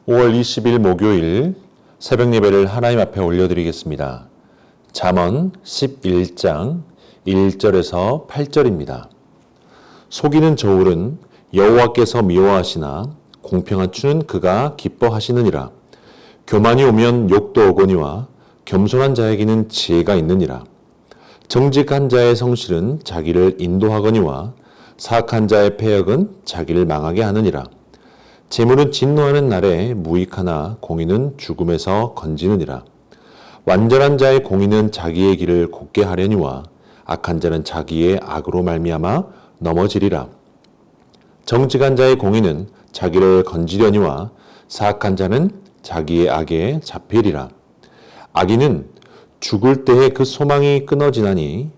5월 20일 목요일 새벽 예배를 하나님 앞에 올려드리겠습니다. 잠언 11장 1절에서 8절입니다. 속이는 저울은 여호와께서 미워하시나 공평한 추는 그가 기뻐하시느니라. 교만이 오면 욕도 오거니와 겸손한 자에게는 지혜가 있느니라. 정직한 자의 성실은 자기를 인도하거니와 사악한 자의 패역은 자기를 망하게 하느니라. 재물은 진노하는 날에 무익하나 공의는 죽음에서 건지느니라. 완전한 자의 공의는 자기의 길을 곧게 하려니와 악한 자는 자기의 악으로 말미암아 넘어지리라. 정직한 자의 공의는 자기를 건지려니와 사악한 자는 자기의 악에 잡히리라. 악인은 죽을 때에 그 소망이 끊어지나니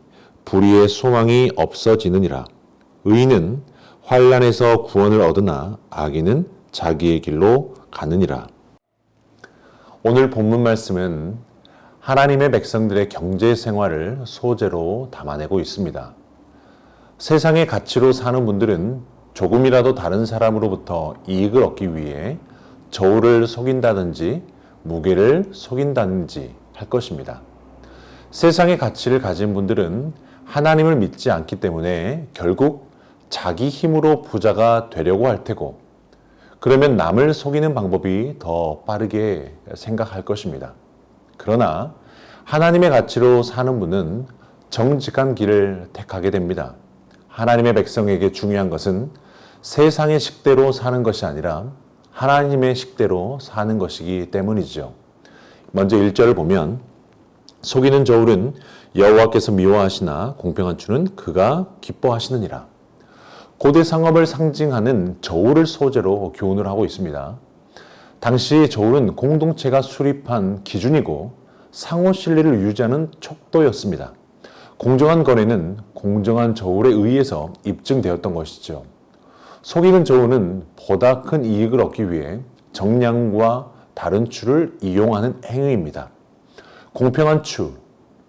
불의의 소망이 없어지느니라. 의인은 환난에서 구원을 얻으나 악인은 자기의 길로 가느니라. 오늘 본문 말씀은 하나님의 백성들의 경제 생활을 소재로 담아내고 있습니다. 세상의 가치로 사는 분들은 조금이라도 다른 사람으로부터 이익을 얻기 위해 저울을 속인다든지 무게를 속인다든지 할 것입니다. 세상의 가치를 가진 분들은 하나님을 믿지 않기 때문에 결국 자기 힘으로 부자가 되려고 할 테고, 그러면 남을 속이는 방법이 더 빠르게 생각할 것입니다. 그러나 하나님의 가치로 사는 분은 정직한 길을 택하게 됩니다. 하나님의 백성에게 중요한 것은 세상의 식대로 사는 것이 아니라 하나님의 식대로 사는 것이기 때문이죠. 먼저 1절을 보면 속이는 저울은 여호와께서 미워하시나 공평한 추는 그가 기뻐하시느니라. 고대 상업을 상징하는 저울을 소재로 교훈을 하고 있습니다. 당시 저울은 공동체가 수립한 기준이고 상호 신뢰를 유지하는 척도였습니다. 공정한 거래는 공정한 저울에 의해서 입증되었던 것이죠. 속이는 저울은 보다 큰 이익을 얻기 위해 정량과 다른 추를 이용하는 행위입니다. 공평한 추,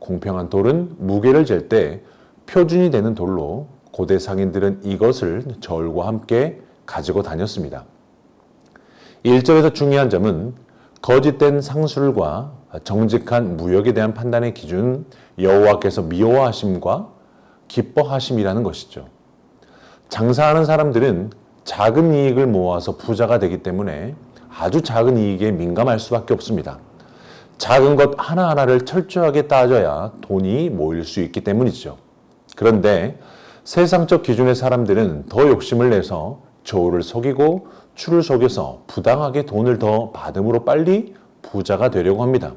공평한 돌은 무게를 잴 때 표준이 되는 돌로 고대 상인들은 이것을 저울과 함께 가지고 다녔습니다. 1절에서 중요한 점은 거짓된 상술과 정직한 무역에 대한 판단의 기준, 여호와께서 미워하심과 기뻐하심이라는 것이죠. 장사하는 사람들은 작은 이익을 모아서 부자가 되기 때문에 아주 작은 이익에 민감할 수밖에 없습니다. 작은 것 하나하나를 철저하게 따져야 돈이 모일 수 있기 때문이죠. 그런데 세상적 기준의 사람들은 더 욕심을 내서 저울을 속이고 추를 속여서 부당하게 돈을 더 받음으로 빨리 부자가 되려고 합니다.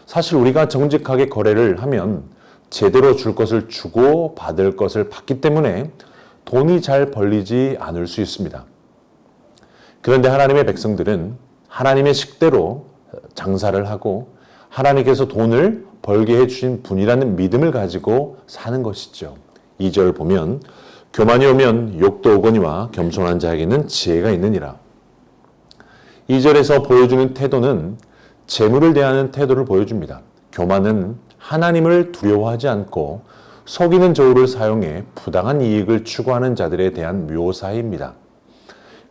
사실 우리가 정직하게 거래를 하면 제대로 줄 것을 주고 받을 것을 받기 때문에 돈이 잘 벌리지 않을 수 있습니다. 그런데 하나님의 백성들은 하나님의 식대로 장사를 하고 하나님께서 돈을 벌게 해주신 분이라는 믿음을 가지고 사는 것이죠. 2절 보면 교만이 오면 욕도 오거니와 겸손한 자에게는 지혜가 있느니라. 2절에서 보여주는 태도는 재물을 대하는 태도를 보여줍니다. 교만은 하나님을 두려워하지 않고 속이는 저울을 사용해 부당한 이익을 추구하는 자들에 대한 묘사입니다.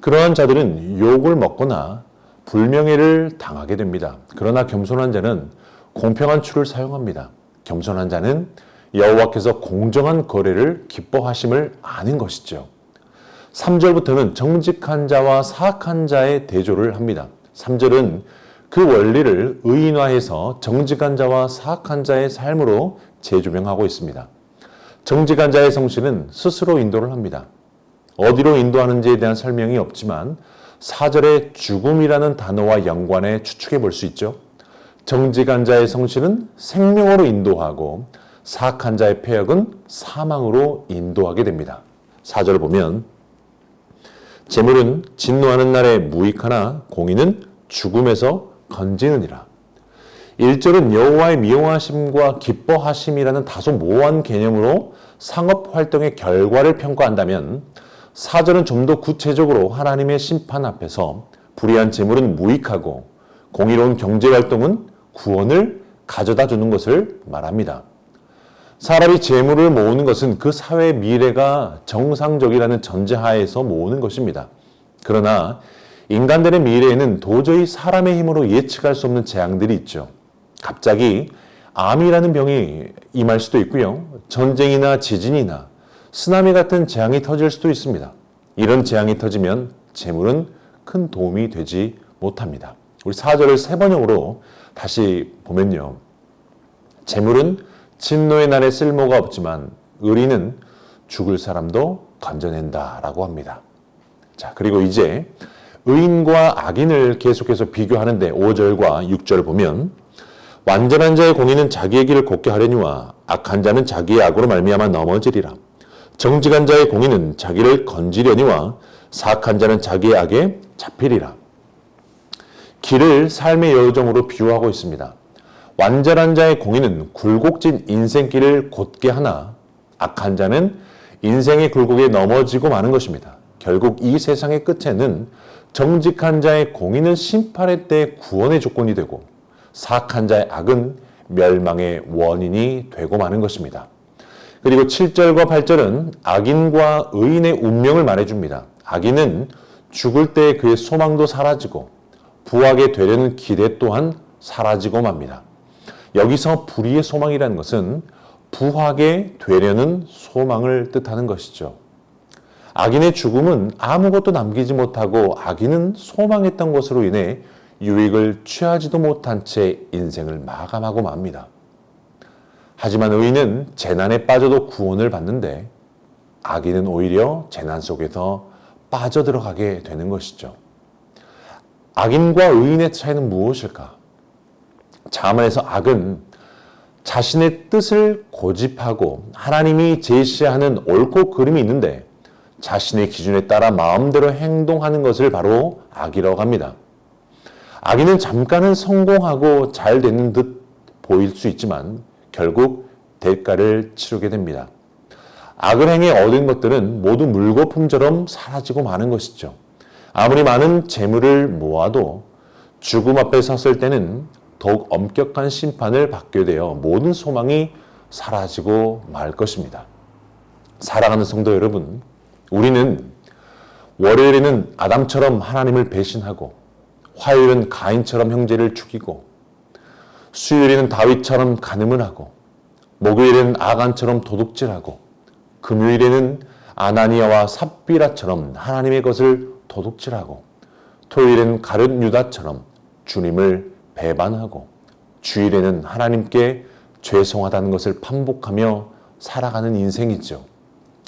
그러한 자들은 욕을 먹거나 불명예를 당하게 됩니다. 그러나 겸손한 자는 공평한 추를 사용합니다. 겸손한 자는 여호와께서 공정한 거래를 기뻐하심을 아는 것이죠. 3절부터는 정직한 자와 사악한 자의 대조를 합니다. 3절은 그 원리를 의인화해서 정직한 자와 사악한 자의 삶으로 재조명하고 있습니다. 정직한 자의 성실은 스스로 인도를 합니다. 어디로 인도하는지에 대한 설명이 없지만 4절의 죽음이라는 단어와 연관해 추측해 볼 수 있죠. 정직한 자의 성실은 생명으로 인도하고 사악한 자의 패역은 사망으로 인도하게 됩니다. 4절 보면 재물은 진노하는 날에 무익하나 공의는 죽음에서 건지느니라. 1절은 여호와의 미워하심과 기뻐하심이라는 다소 모호한 개념으로 상업 활동의 결과를 평가한다면 4절은 좀 더 구체적으로 하나님의 심판 앞에서 불의한 재물은 무익하고 공의로운 경제활동은 구원을 가져다 주는 것을 말합니다. 사람이 재물을 모으는 것은 그 사회의 미래가 정상적이라는 전제하에서 모으는 것입니다. 그러나 인간들의 미래에는 도저히 사람의 힘으로 예측할 수 없는 재앙들이 있죠. 갑자기 암이라는 병이 임할 수도 있고요. 전쟁이나 지진이나 쓰나미 같은 재앙이 터질 수도 있습니다. 이런 재앙이 터지면 재물은 큰 도움이 되지 못합니다. 우리 4절을 세 번역으로 다시 보면요. 재물은 진노의 날에 쓸모가 없지만 의리는 죽을 사람도 건져낸다 라고 합니다. 자, 그리고 이제 의인과 악인을 계속해서 비교하는데 5절과 6절 보면 완전한 자의 공의는 자기의 길을 곱게 하려니와 악한 자는 자기의 악으로 말미암아 넘어지리라. 정직한 자의 공의는 자기를 건지려니와 사악한 자는 자기의 악에 잡히리라. 길을 삶의 여정으로 비유하고 있습니다. 완전한 자의 공의는 굴곡진 인생길을 곧게 하나 악한 자는 인생의 굴곡에 넘어지고 마는 것입니다. 결국 이 세상의 끝에는 정직한 자의 공의는 심판의 때 구원의 조건이 되고 사악한 자의 악은 멸망의 원인이 되고 마는 것입니다. 그리고 7절과 8절은 악인과 의인의 운명을 말해줍니다. 악인은 죽을 때 그의 소망도 사라지고 부하게 되려는 기대 또한 사라지고 맙니다. 여기서 불의의 소망이라는 것은 부하게 되려는 소망을 뜻하는 것이죠. 악인의 죽음은 아무것도 남기지 못하고 악인은 소망했던 것으로 인해 유익을 취하지도 못한 채 인생을 마감하고 맙니다. 하지만 의인은 재난에 빠져도 구원을 받는데 악인은 오히려 재난 속에서 빠져들어가게 되는 것이죠. 악인과 의인의 차이는 무엇일까? 자문에서 악은 자신의 뜻을 고집하고 하나님이 제시하는 옳고 그름이 있는데 자신의 기준에 따라 마음대로 행동하는 것을 바로 악이라고 합니다. 악인은 잠깐은 성공하고 잘 되는 듯 보일 수 있지만 결국 대가를 치르게 됩니다. 악을 행해 얻은 것들은 모두 물거품처럼 사라지고 마는 것이죠. 아무리 많은 재물을 모아도 죽음 앞에 섰을 때는 더욱 엄격한 심판을 받게 되어 모든 소망이 사라지고 말 것입니다. 사랑하는 성도 여러분, 우리는 월요일에는 아담처럼 하나님을 배신하고 화요일은 가인처럼 형제를 죽이고 수요일에는 다윗처럼 간음을 하고 목요일에는 아간처럼 도둑질하고 금요일에는 아나니아와 삽비라처럼 하나님의 것을 도둑질하고 토요일에는 가룟 유다처럼 주님을 배반하고 주일에는 하나님께 죄송하다는 것을 반복하며 살아가는 인생이죠.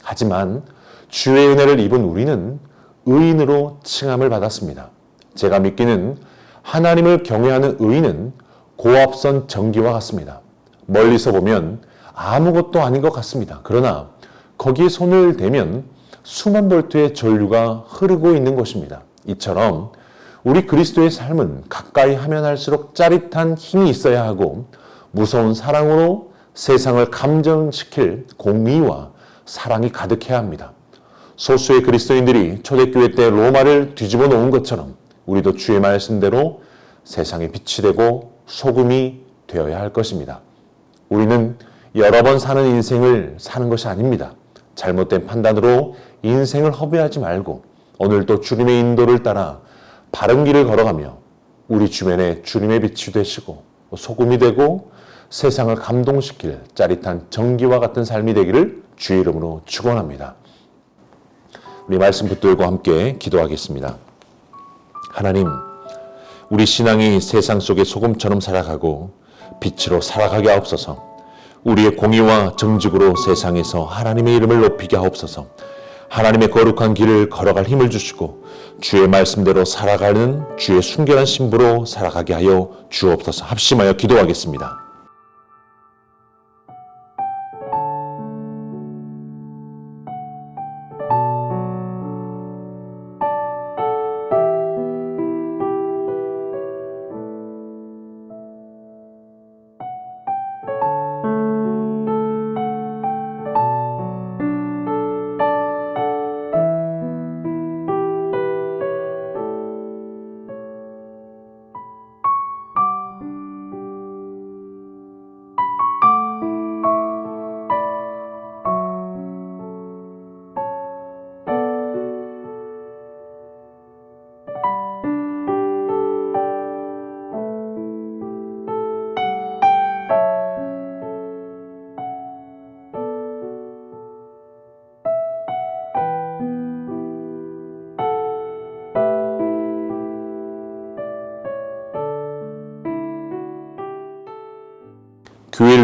하지만 주의 은혜를 입은 우리는 의인으로 칭함을 받았습니다. 제가 믿기는 하나님을 경외하는 의인은 고압선 전기와 같습니다. 멀리서 보면 아무것도 아닌 것 같습니다. 그러나 거기에 손을 대면 수만 볼트의 전류가 흐르고 있는 것입니다. 이처럼 우리 그리스도의 삶은 가까이 하면 할수록 짜릿한 힘이 있어야 하고 무서운 사랑으로 세상을 감정시킬 공의와 사랑이 가득해야 합니다. 소수의 그리스도인들이 초대교회 때 로마를 뒤집어 놓은 것처럼 우리도 주의 말씀대로 세상의 빛이 되고 소금이 되어야 할 것입니다. 우리는 여러 번 사는 인생을 사는 것이 아닙니다. 잘못된 판단으로 인생을 허비하지 말고 오늘도 주님의 인도를 따라 바른 길을 걸어가며 우리 주변에 주님의 빛이 되시고 소금이 되고 세상을 감동시킬 짜릿한 전기와 같은 삶이 되기를 주의 이름으로 축원합니다. 우리 말씀 붙들고 함께 기도하겠습니다. 하나님, 우리 신앙이 세상 속의 소금처럼 살아가고 빛으로 살아가게 하옵소서. 우리의 공의와 정직으로 세상에서 하나님의 이름을 높이게 하옵소서. 하나님의 거룩한 길을 걸어갈 힘을 주시고 주의 말씀대로 살아가는 주의 순결한 신부로 살아가게 하여 주옵소서. 합심하여 기도하겠습니다.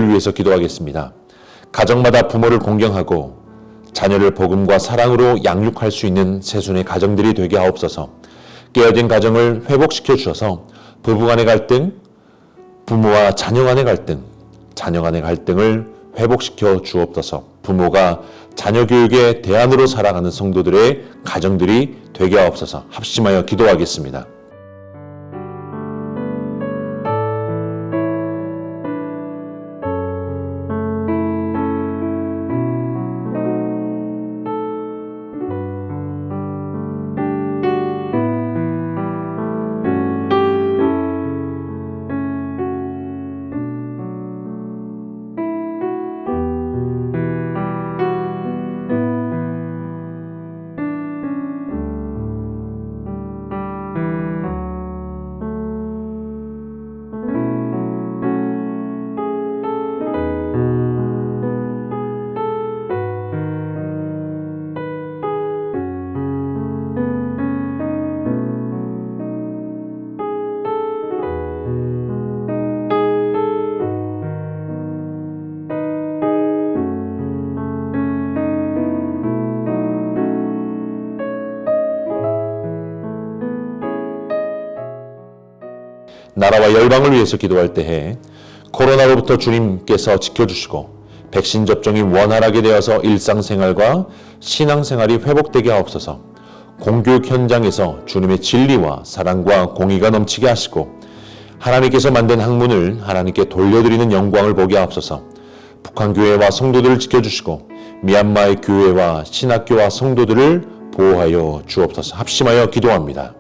자녀를 위해서 기도하겠습니다. 가정마다 부모를 공경하고 자녀를 복음과 사랑으로 양육할 수 있는 세순의 가정들이 되게 하옵소서. 깨어진 가정을 회복시켜 주셔서 부부 간의 갈등, 부모와 자녀 간의 갈등, 자녀 간의 갈등을 회복시켜 주옵소서. 부모가 자녀 교육의 대안으로 살아가는 성도들의 가정들이 되게 하옵소서. 합심하여 기도하겠습니다. 나라와 열방을 위해서 기도할 때에 코로나로부터 주님께서 지켜주시고 백신 접종이 원활하게 되어서 일상생활과 신앙생활이 회복되게 하옵소서. 공교육 현장에서 주님의 진리와 사랑과 공의가 넘치게 하시고 하나님께서 만든 학문을 하나님께 돌려드리는 영광을 보게 하옵소서. 북한교회와 성도들을 지켜주시고 미얀마의 교회와 신학교와 성도들을 보호하여 주옵소서. 합심하여 기도합니다.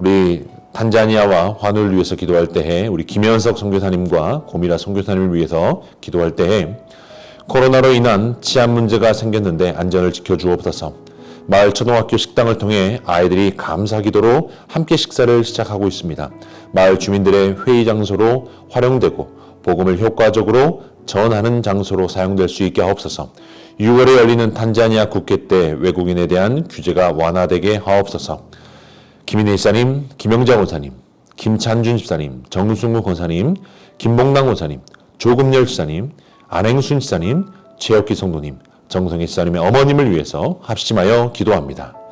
우리 탄자니아와 환우를 위해서 기도할 때에 우리 김현석 선교사님과 고미라 선교사님을 위해서 기도할 때에 코로나로 인한 치안 문제가 생겼는데 안전을 지켜주옵소서. 마을 초등학교 식당을 통해 아이들이 감사 기도로 함께 식사를 시작하고 있습니다. 마을 주민들의 회의 장소로 활용되고 복음을 효과적으로 전하는 장소로 사용될 수 있게 하옵소서. 6월에 열리는 탄자니아 국회 때 외국인에 대한 규제가 완화되게 하옵소서. 김인혜 집사님, 김영자 권사님, 김찬준 집사님, 정승우 권사님, 김봉남 권사님, 조금열 집사님, 안행순 집사님, 최혁기 성도님, 정성희 집사님의 어머님을 위해서 합심하여 기도합니다.